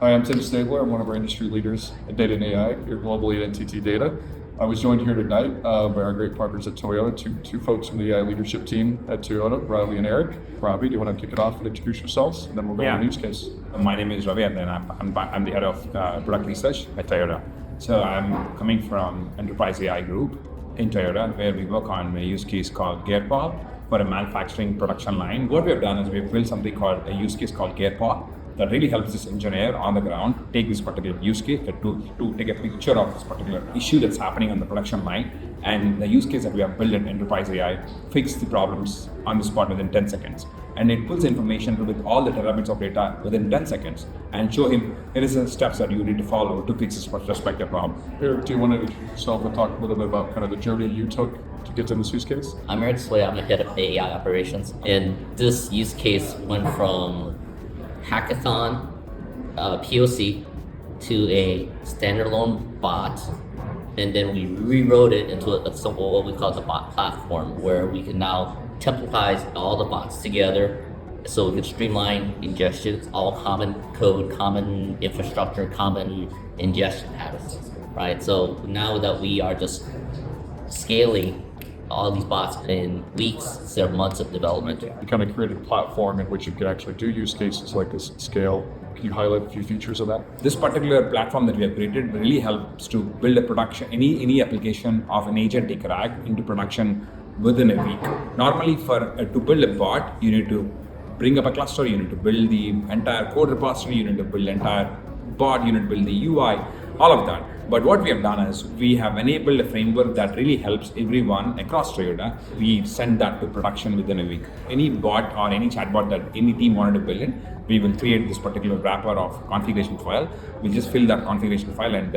Hi, I'm Tim Staebler. I'm one of our industry leaders in data and AI here globally at NTT DATA. I was joined here tonight by our great partners at Toyota, two folks from the AI leadership team at Toyota, Ravi and Eric. Ravi, do you want to kick it off and introduce yourselves? And then we'll go to the use case. My name is Ravi, and then I'm the head of product research at Toyota. So I'm coming from Enterprise AI Group in Toyota, where we work on a use case called GearPod for a manufacturing production line. What we have done is we've built something called a use case called GearPod that really helps this engineer on the ground take this particular use case to take a picture of this particular issue that's happening on the production line, and the use case that we have built in Enterprise AI fix the problems on the spot within 10 seconds. And it pulls information with all the terabytes of data within 10 seconds and show him here is the steps that you need to follow to fix this respective problem. Eric, do you want to introduce yourself and talk a little bit about kind of the journey you took to get to this use case? I'm Eric Swei, I'm the head of AI operations, and this use case went from hackathon, POC, to a standalone bot, and then we rewrote it into what we call the bot platform, where we can now templatize all the bots together so we can streamline ingestions, all common code, common infrastructure, common ingestion habits, right? So now that we are just scaling all these bots in weeks, several months of development. You kind of created a platform in which you can actually do use cases like this at scale. Can you highlight a few features of that? This particular platform that we have created really helps to build a production, any application of an agentic RAG into production within a week. Normally to build a bot, you need to bring up a cluster, you need to build the entire code repository, you need to build the entire bot, you need to build the UI, all of that. But what we have done is we have enabled a framework that really helps everyone across Toyota. We send that to production within a week. Any bot or any chatbot that any team wanted to build in, we will create this particular wrapper of configuration file. We just fill that configuration file and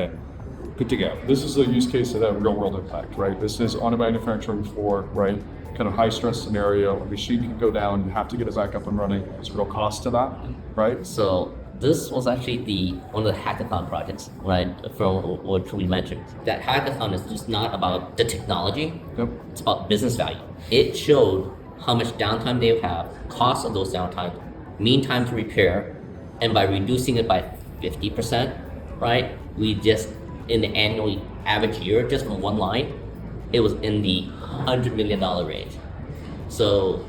good to go. This is a use case that had real world impact, right? This is on a manufacturing floor, right? Kind of high stress scenario. A machine can go down, you have to get it back up and running. There's a real cost to that, right? So this was actually one of the hackathon projects, right, from what we mentioned. That hackathon is just not about the technology, It's about business value. It showed how much downtime they have, cost of those downtime, mean time to repair, and by reducing it by 50%, right, we just, in the annual average year, just from one line, it was in the $100 million range. So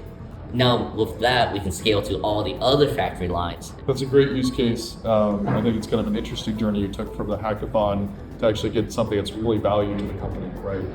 now with that, we can scale to all the other factory lines. That's a great use case. I think it's kind of an interesting journey you took from the hackathon to actually get something that's really valued to the company, right?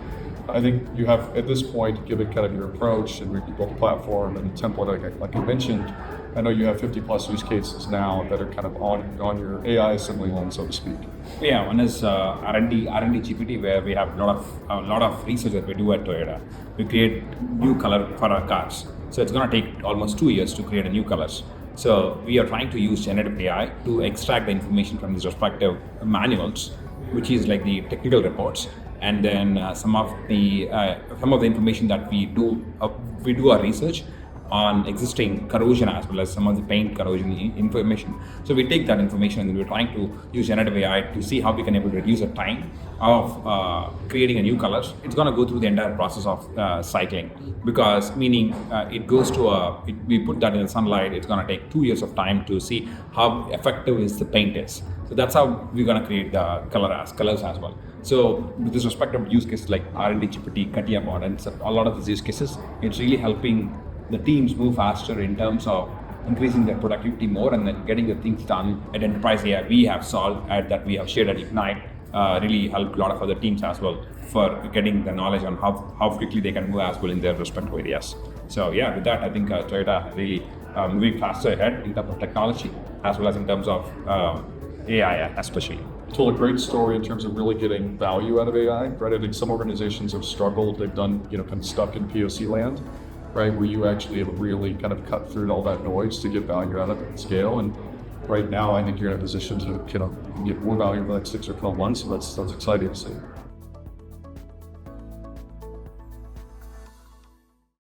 I think you have, at this point, given kind of your approach and you built a platform and a template like you mentioned, I know you have 50 plus use cases now that are kind of on your AI assembly line, so to speak. Yeah, one is R&D GPT, where we have a lot of research that we do at Toyota. We create new color for our cars. So it's going to take almost 2 years to create a new colors. So we are trying to use generative AI to extract the information from these respective manuals, which is like the technical reports, and then some of the information that we do our research on existing corrosion as well as some of the paint corrosion information. So we take that information and we're trying to use generative AI to see how we can able to reduce the time of creating a new colors. It's going to go through the entire process of cycling, because meaning it goes to we put that in the sunlight, it's going to take 2 years of time to see how effective is the paint is. So that's how we're going to create the colors as well. So with this respect of use cases like R&D GPT, Katia bot, and a lot of these use cases, it's really helping the teams move faster in terms of increasing their productivity more and then getting the things done at Enterprise AI. We have solved that we have shared at Ignite, really helped a lot of other teams as well for getting the knowledge on how quickly they can move as well in their respective areas. So yeah, with that, I think Toyota really moving faster ahead in terms of technology as well as in terms of AI especially. You told a great story in terms of really getting value out of AI, right? I think some organizations have struggled, they've done, kind of stuck in POC land, right? Where you actually have really kind of cut through all that noise to get value out of it at scale. And right now, I think you're in a position to, get more value in the next 6 or 12 months. So that's exciting to see.